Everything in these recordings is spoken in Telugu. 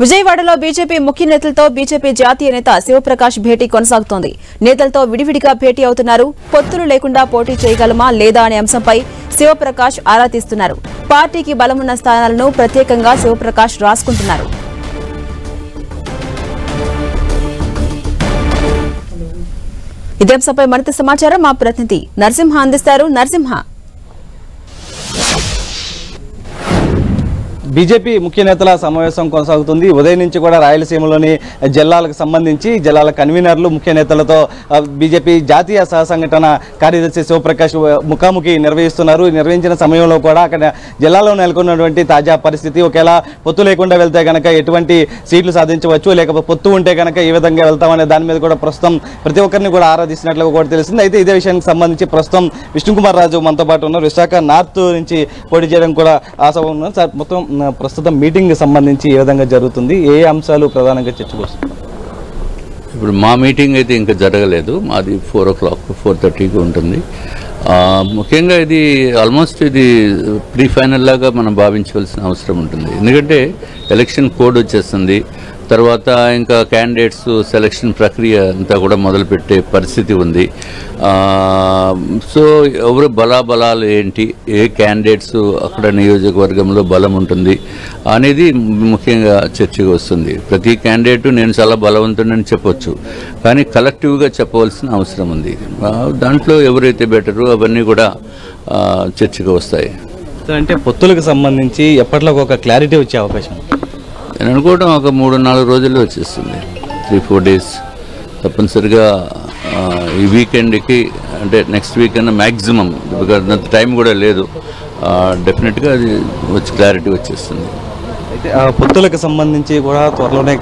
విజయవాడలో బీజేపీ ముఖ్య నేతలతో బీజేపీ జాతీయ నేత శివప్రకాష్ భేటీ కొనసాగుతోంది. నేతలతో విడివిడిగా భేటీ అవుతున్నారు. పొత్తులు లేకుండా పోటీ చేయగలమా లేదా అనే అంశంపై శివప్రకాష్ ఆరా తీస్తున్నారు. పార్టీకి బలమున్న స్థానాలను ప్రత్యేకంగా శివప్రకాష్ రాసుకుంటున్నారు. ఇదే అంశంపై మరింత సమాచారం మా ప్రతినిధి నరసింహ అందిస్తారు. నరసింహ, బీజేపీ ముఖ్య నేతల సమావేశం కొనసాగుతుంది. ఉదయం నుంచి కూడా రాయలసీమలోని జిల్లాలకు సంబంధించి జిల్లాల కన్వీనర్లు ముఖ్య నేతలతో బీజేపీ జాతీయ సహ సంఘటన కార్యదర్శి శివప్రకాష్ ముఖాముఖి నిర్వహిస్తున్నారు. నిర్వహించిన సమయంలో కూడా అక్కడ జిల్లాలో నెలకొన్నటువంటి తాజా పరిస్థితి, ఒకవేళ పొత్తు లేకుండా వెళ్తే కనుక ఎటువంటి సీట్లు సాధించవచ్చు, లేకపోతే పొత్తు ఉంటే కనుక ఏ విధంగా వెళ్తామనే దాని మీద కూడా ప్రస్తుతం ప్రతి ఒక్కరిని కూడా ఆరాధిస్తున్నట్లుగా కూడా తెలిసింది. అయితే ఇదే విషయానికి సంబంధించి ప్రస్తుతం విష్ణుకుమార్ రాజు మనతో పాటు ఉన్నారు. విశాఖ నార్త్ నుంచి పోటీ చేయడం కూడా ఆశ ఉన్నారు. సార్, మొత్తం ప్రస్తుతం మీటింగ్ సంబంధించి ఏ విధంగా జరుగుతుంది, ఏ అంశాలు ప్రధానంగా చర్చకు వస్తుంది? ఇప్పుడు మా మీటింగ్ అయితే ఇంకా జరగలేదు. మాది 4 o'clock 4:30కి ఉంటుంది. ముఖ్యంగా ఇది ఆల్మోస్ట్ ఇది ప్రీ ఫైనల్ లాగా మనం భావించవలసిన అవసరం ఉంటుంది. ఎందుకంటే ఎలక్షన్ కోడ్ వచ్చేస్తుంది, తర్వాత ఇంకా క్యాండిడేట్స్ సెలక్షన్ ప్రక్రియ అంతా కూడా మొదలుపెట్టే పరిస్థితి ఉంది. సో ఎవరు బలాబలాలు ఏంటి, ఏ క్యాండిడేట్స్ అక్కడ నియోజకవర్గంలో బలం ఉంటుంది అనేది ముఖ్యంగా చర్చగా వస్తుంది. ప్రతి క్యాండిడేట్ నేను చాలా బలవంతుడని చెప్పొచ్చు, కానీ కలెక్టివ్గా చెప్పవలసిన అవసరం ఉంది. దాంట్లో ఎవరైతే బెటరు అవన్నీ కూడా చర్చగా వస్తాయి. అంటే పొత్తులకు సంబంధించి ఎప్పటిలోకి ఒక క్లారిటీ వచ్చే అవకాశం? నేను అనుకోవడం ఒక 3-4 రోజుల్లో వచ్చేస్తుంది. 3-4 days తప్పనిసరిగా. ఈ వీకెండ్కి అంటే నెక్స్ట్ వీకెండ్ మ్యాక్సిమం, బికాజ్ అంత టైం కూడా లేదు. డెఫినెట్గా అది క్లారిటీ వచ్చేస్తుంది. అయితే పొత్తులకు సంబంధించి కూడా త్వరలోనే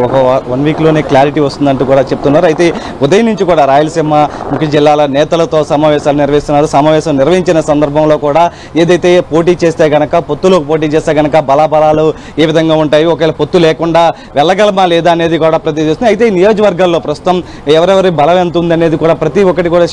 ఒక 1 weekలోనే క్లారిటీ వస్తుందంటూ కూడా చెప్తున్నారు. అయితే ఉదయం నుంచి కూడా రాయలసీమ ముఖ్య జిల్లాల నేతలతో సమావేశాలు నిర్వహిస్తున్నారు. సమావేశం నిర్వహించిన సందర్భంలో కూడా ఏదైతే పోటీ చేస్తే కనుక, పొత్తులోకి పోటీ చేస్తే కనుక బలాబలాలు ఏ విధంగా ఉంటాయి, ఒకవేళ పొత్తు లేకుండా వెళ్ళగలమా లేదా అనేది కూడా ప్రతి చేస్తుంది. అయితే ఈ నియోజకవర్గాల్లో ప్రస్తుతం ఎవరెవరి బలం ఎంత ఉంది అనేది కూడా ప్రతి ఒక్కటి కూడా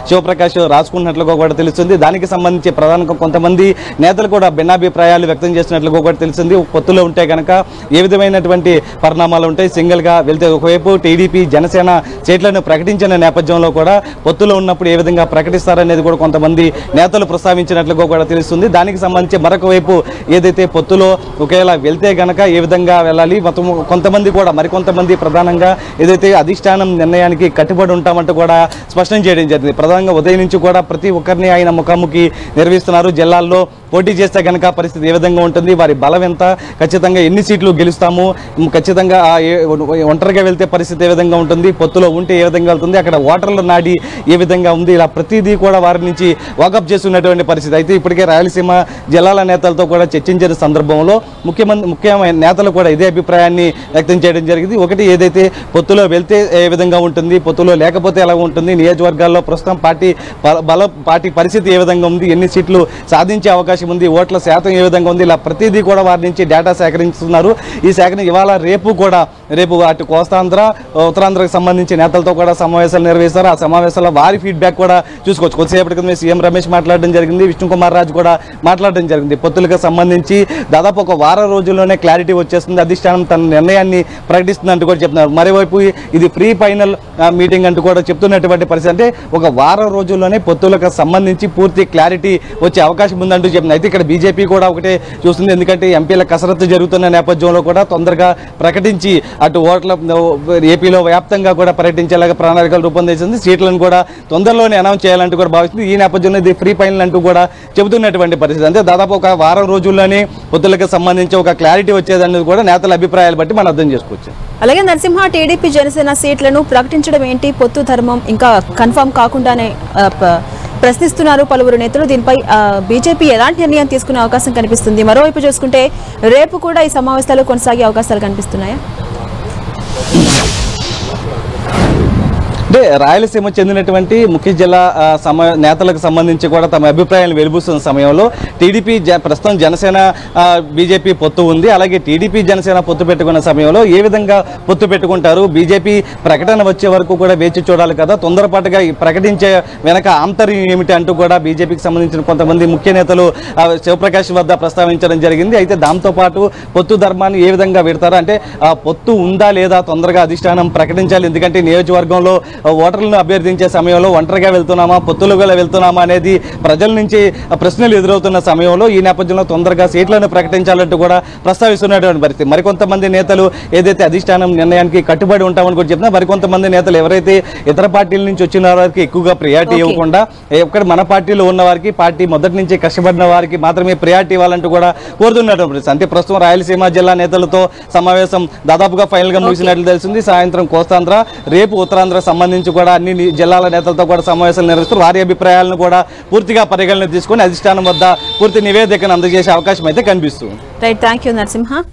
శివప్రకాష్ రాసుకున్నట్లుగా కూడా తెలుస్తుంది. దానికి సంబంధించి ప్రధానంగా కొంతమంది నేతలు కూడా భిన్నాభిప్రాయాలు వ్యక్తం చేస్తున్నట్లుగా కూడా తెలిసింది. పొత్తులో ఉంటే కనుక ఏ విధమైనటువంటి పరిణామాలు ఉంటాయి, సింగిల్గా వెళ్తే ఒకవైపు టీడీపీ జనసేన సీట్లను ప్రకటించిన నేపథ్యంలో కూడా పొత్తులో ఉన్నప్పుడు ఏ విధంగా ప్రకటిస్తారనేది కూడా కొంతమంది నేతలు ప్రస్తావించినట్లుగా కూడా తెలుస్తుంది. దానికి సంబంధించి మరొక వైపు ఏదైతే పొత్తులో ఒకవేళ వెళ్తే కనుక ఏ విధంగా వెళ్ళాలి, మొత్తం కొంతమంది కూడా మరికొంతమంది ప్రధానంగా ఏదైతే అధిష్టానం నిర్ణయానికి కట్టుబడి ఉంటామంటూ కూడా స్పష్టం చేయడం జరిగింది. ప్రధానంగా ఉదయం నుంచి కూడా ప్రతి ఒక్కరిని ఆయన ముఖాముఖి నిర్వహిస్తున్నారు. జిల్లాల్లో పోటీ చేస్తే కనుక పరిస్థితి ఏ విధంగా ఉంటుంది, వారి బలం ఎంత, ఖచ్చితంగా ఎన్ని సీట్లు గెలుస్తాము, ఖచ్చితంగా ఒంటరిగా వెళ్తే పరిస్థితి ఏ విధంగా ఉంటుంది, పొత్తులో ఉంటే ఏ విధంగా వెళ్తుంది, అక్కడ ఓటర్ల నాడి ఏ విధంగా ఉంది, ఇలా ప్రతిదీ కూడా వారి నుంచి వాకప్ చేస్తున్నటువంటి పరిస్థితి. అయితే ఇప్పటికే రాయలసీమ జిల్లాల నేతలతో కూడా చర్చించిన సందర్భంలో ముఖ్యమైన నేతలు కూడా ఇదే అభిప్రాయాన్ని వ్యక్తం చేయడం జరిగింది. ఒకటి, ఏదైతే పొత్తులో వెళ్తే ఏ విధంగా ఉంటుంది, పొత్తులో లేకపోతే ఎలా ఉంటుంది, నియోజకవర్గాల్లో ప్రస్తుతం పార్టీ పరిస్థితి ఏ విధంగా ఉంది, ఎన్ని సీట్లు సాధించే అవకాశం ఉంది, ఓట్ల శాతం ఏ విధంగా ఉంది, ఇలా ప్రతిదీ కూడా వారి నుంచి డేటా సేకరిస్తున్నారు. ఈ సేకరణ ఇవాళ రేపు అటు కోస్తాంధ్ర ఉత్తరాంధ్రకు సంబంధించి నేతలతో కూడా సమావేశాలు నిర్వహిస్తారు. ఆ సమావేశాల్లో వారి ఫీడ్బ్యాక్ కూడా చూసుకోవచ్చు. కొద్దిసేపటి క్రితం సీఎం రమేష్ మాట్లాడడం జరిగింది, విష్ణుకుమార్ రాజు కూడా మాట్లాడడం జరిగింది. పొత్తులకు సంబంధించి దాదాపు ఒక వారం రోజుల్లోనే క్లారిటీ వచ్చేస్తుంది, అధిష్టానం తన నిర్ణయాన్ని ప్రకటిస్తుందంటూ కూడా చెప్తున్నారు. మరోవైపు ఇది ప్రీ ఫైనల్ మీటింగ్ అంటూ కూడా చెప్తున్నటువంటి పరిస్థితి. అంటే ఒక వారం రోజుల్లోనే పొత్తులకు సంబంధించి పూర్తి క్లారిటీ వచ్చే అవకాశం ఉందంటూ చెప్తున్నారు. అయితే ఇక్కడ బీజేపీ కూడా ఒకటే చూస్తుంది, ఎందుకంటే ఎంపీల కసరత్తు జరుగుతున్న నేపథ్యంలో కూడా తొందరగా ప్రకటించి అటు ఓట్ల ఏపీలో వ్యాప్తంగా కూడా పర్యటించేలాగా ప్రణాళికలు రూపొందించింది. సీట్లను కూడా తొందరలోనే అనౌన్స్ చేయాలంటూ కూడా భావిస్తుంది. ఈ నేపథ్యంలో ఇది ఫ్రీ ఫైనల్ అంటూ కూడా చెబుతున్నటువంటి పరిస్థితి. అంటే దాదాపు ఒక వారం రోజుల్లోనే పొత్తులకు సంబంధించి ఒక క్లారిటీ వచ్చేదనేది కూడా నేతల అభిప్రాయాలు బట్టి మనం అర్థం చేసుకోవచ్చు. అలాగే నరసింహ, టీడీపీ జనసేన సీట్లను ప్రకటించడం ఏంటి, పొత్తు ధర్మం ఇంకా కన్ఫర్మ్ కాకుండానే ప్రశ్నిస్తున్నారు పలువురు నేతలు. దీనిపై బీజేపీ ఎలాంటి నిర్ణయం తీసుకునే అవకాశం కనిపిస్తుంది? మరోవైపు చూసుకుంటే రేపు కూడా ఈ సమావేశాలు కొనసాగే అవకాశాలు కనిపిస్తున్నాయా? అంటే రాయలసీమ చెందినటువంటి ముఖ్య జిల్లా నేతలకు సంబంధించి కూడా తమ అభిప్రాయాలు వెలుబుస్తున్న సమయంలో టీడీపీ ప్రస్తుతం జనసేన బీజేపీ పొత్తు ఉంది. అలాగే టీడీపీ జనసేన పొత్తు పెట్టుకున్న సమయంలో ఏ విధంగా పొత్తు పెట్టుకుంటారు, బీజేపీ ప్రకటన వచ్చే వరకు కూడా వేచి చూడాలి కదా, తొందరపాటుగా ప్రకటించే వెనక ఆంతర్యం ఏమిటి అంటూ కూడా బీజేపీకి సంబంధించిన కొంతమంది ముఖ్య నేతలు శివప్రకాష్ వద్ద ప్రస్తావించడం జరిగింది. అయితే దాంతోపాటు పొత్తు ధర్మాన్ని ఏ విధంగా పెడతారు అంటే పొత్తు ఉందా లేదా తొందరగా అధిష్టానం ప్రకటించాలి. ఎందుకంటే నియోజకవర్గంలో ఓటర్లను అభ్యర్థించే సమయంలో ఒంటరిగా వెళ్తున్నామా పొత్తులుగా వెళ్తున్నామా అనేది ప్రజల నుంచి ప్రశ్నలు ఎదురవుతున్న సమయంలో ఈ నేపథ్యంలో తొందరగా సీట్లను ప్రకటించాలంటూ కూడా ప్రస్తావిస్తున్నటువంటి పరిస్థితి. మరికొంతమంది నేతలు ఏదైతే అధిష్టానం నిర్ణయానికి కట్టుబడి ఉంటామని కూడా చెప్తున్నా, మరికొంతమంది నేతలు ఎవరైతే ఇతర పార్టీల నుంచి వచ్చిన వారికి ఎక్కువగా ప్రియారిటీ ఇవ్వకుండా ఇక్కడ మన పార్టీలో ఉన్న వారికి పార్టీ మొదటి నుంచి కష్టపడిన వారికి మాత్రమే ప్రియారిటీ ఇవ్వాలంటూ కూడా కోరుతున్నటువంటి పరిస్థితి. అంటే ప్రస్తుతం రాయలసీమ జిల్లా నేతలతో సమావేశం దాదాపుగా ఫైనల్ గా ముగిసినట్లు తెలిసింది. సాయంత్రం కోస్తాంధ్ర, రేపు ఉత్తరాంధ్ర సంబంధించి కూడా అన్ని జిల్లాల నేతలతో కూడా సమావేశాలు నిర్వహిస్తూ వారి అభిప్రాయాలను కూడా పూర్తిగా పరిగణన తీసుకుని అధిష్టానం వద్ద పూర్తి నివేదికను అందజేసే అవకాశం అయితే కనిపిస్తుంది. Right, thank you Narasimha.